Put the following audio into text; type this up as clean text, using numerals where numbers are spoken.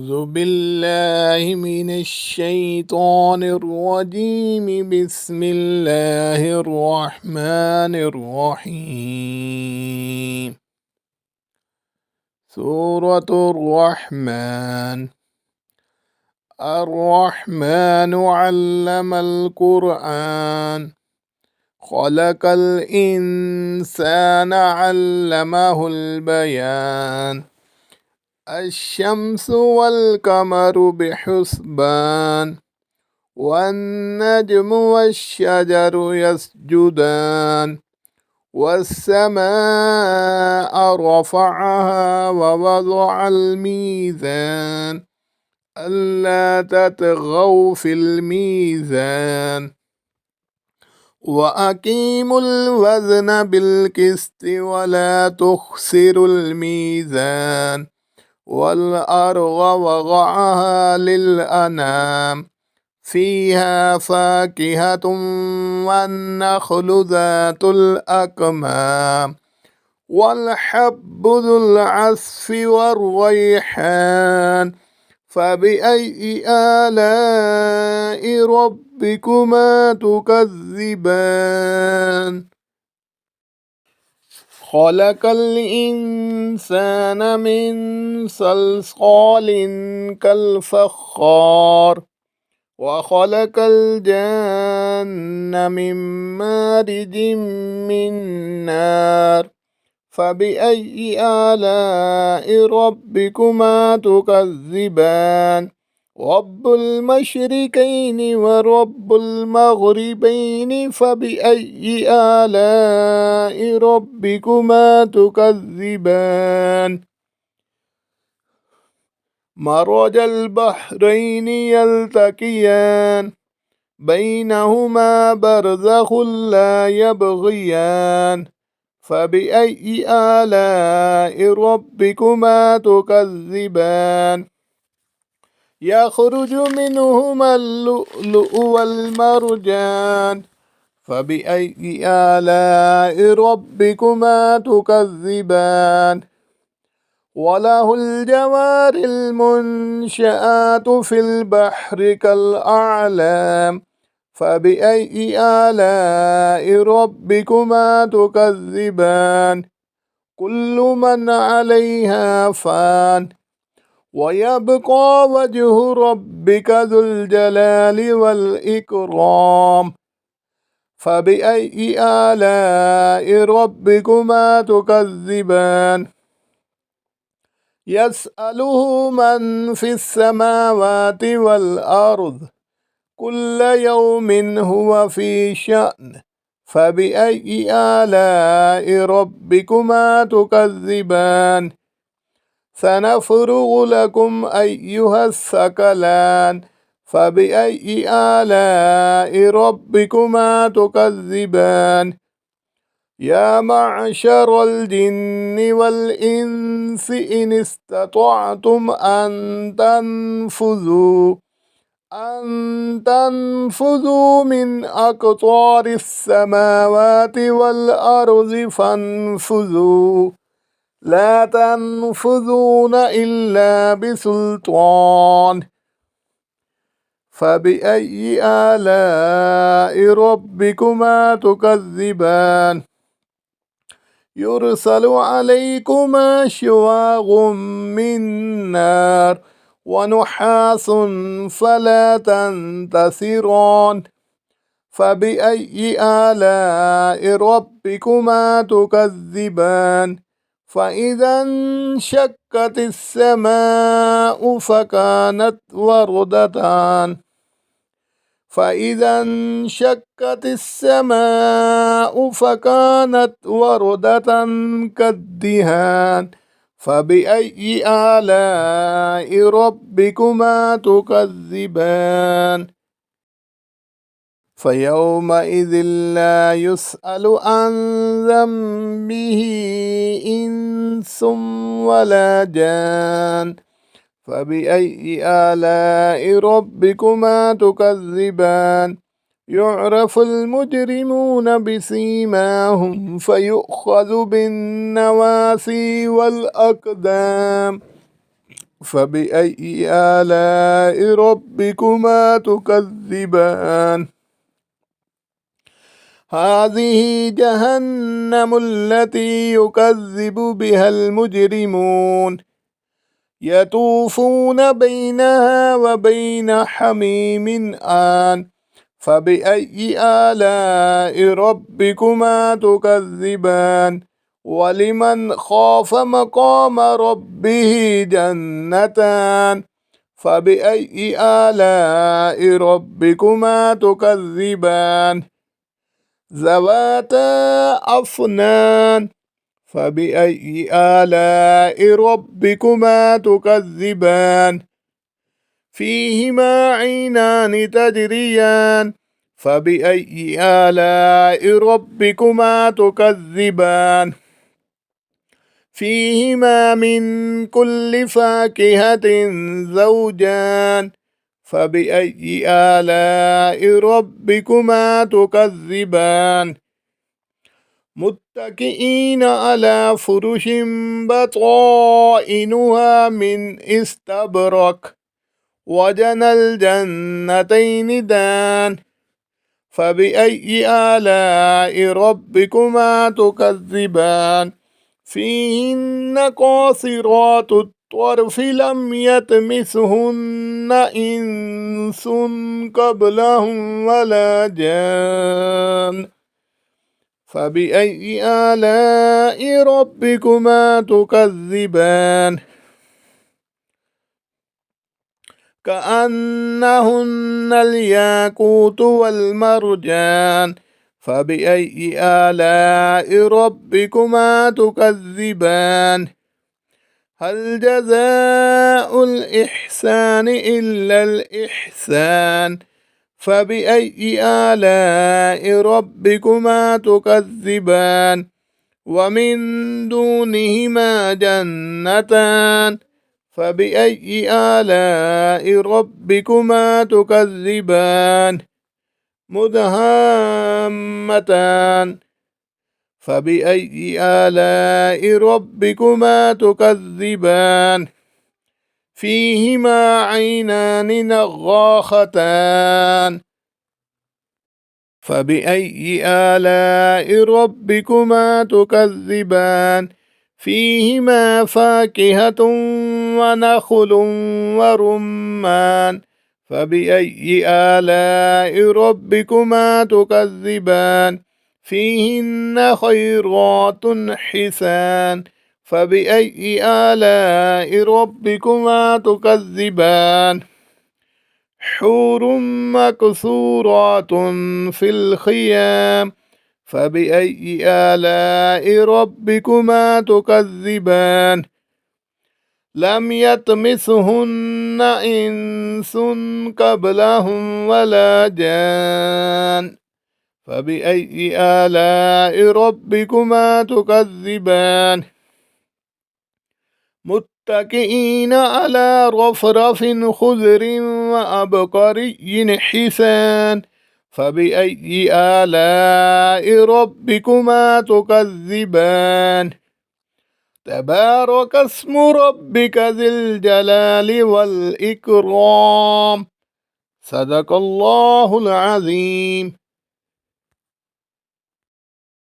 أعوذ بالله من الشيطان الرجيم. بسم الله الرحمن الرحيم. سورة الرحمن. الرحمن علم القرآن، خلق الإنسان علمه البيان. الشمس والقمر بحسبان، والنجم والشجر يسجدان. والسماء رفعها ووضع الميزان، ألا تطغوا في الميزان. وأقيموا الوزن بالقسط ولا تخسروا الميزان. والأرض وضعها للأنام، فيها فاكهة والنخل ذات الأكمام. والحب ذو العصف والريحان. فبأي آلاء ربكما تكذبان؟ خلق الإنسان من صلصال كالفخار، وخلق الجن من مارج من نار. فبأي آلاء ربكما تكذبان؟ رب المشرقين ورب المغربين، فبأي آلاء ربكما تكذبان؟ مرج البحرين يلتقيان، بينهما برزخ لا يبغيان. فبأي آلاء ربكما تكذبان؟ يخرج منهما اللؤلؤ والمرجان. فبأي آلاء ربكما تكذبان؟ وله الجوار المنشآت في البحر كالأعلام. فبأي آلاء ربكما تكذبان؟ كل من عليها فان، ويبقى وجه ربك ذو الجلال والإكرام. فبأي آلاء ربكما تكذبان؟ يسأله من في السماوات والأرض، كل يوم هو في شأن. فبأي آلاء ربكما تكذبان؟ سنفرغ لكم أيها الثقلان. فبأي آلاء ربكما تكذبان؟ يا معشر الجن والإنس إن استطعتم أن تنفذوا من أقطار السماوات والأرض فانفذوا، لا تنفذون إلا بسلطان. فبأي آلاء ربكما تكذبان؟ يرسل عليكما شواظ من نار ونحاس فلا تنتصران. فبأي آلاء ربكما تكذبان؟ فإذا انشقت السماء فكانت وردة فإذا انشقت السماء فكانت وردة كالدهان. فبأي آلاء ربكما تكذبان؟ فيومئذ لا يسأل عن ذنبه إنس ولا جان. فبأي آلاء ربكما تكذبان؟ يعرف المجرمون بسيماهم فيؤخذ بالنواسي والأقدام. فبأي آلاء ربكما تكذبان هذه جهنم التي يكذب بها المجرمون يطوفون بينها وبين حميم آن فبأي آلاء ربكما تكذبان ولمن خاف مقام ربه جنتان فبأي آلاء ربكما تكذبان ذواتا أفنان فبأي آلاء ربكما تكذبان فيهما عينان تجريان فبأي آلاء ربكما تكذبان فيهما من كل فاكهة زوجان فبأي آلاء ربكما تكذبان متكئين على فرش بطائنها من استبرق وجنى الجنتين دان فبأي آلاء ربكما تكذبان فيهن قاصرات الطرف لم يطمثهن إنس قبلهم ولا جان فبأي آلاء ربكما تكذبان كأنهن الياقوت والمرجان فبأي آلاء ربكما تكذبان هل جزاء الإحسان إلا الإحسان فبأي آلاء ربكما تكذبان ومن دونهما جنتان فبأي آلاء ربكما تكذبان مدهامتان فبأي آلاء ربكما تكذبان فيهما عينان نضاختان فبأي آلاء ربكما تكذبان فيهما فاكهة ونخل ورمان فبأي آلاء ربكما تكذبان فيهن خيرات حسان فبأي آلاء ربكما تكذبان حور مقصورات في الخيام فبأي آلاء ربكما تكذبان لم يطمثهن إنس قبلهم ولا جان فبأي آلاء ربكما تكذبان متكئين على رفرف خضر وعبقري حسان فبأي آلاء ربكما تكذبان تبارك اسم ربك ذي الجلال والإكرام صدق الله العظيم.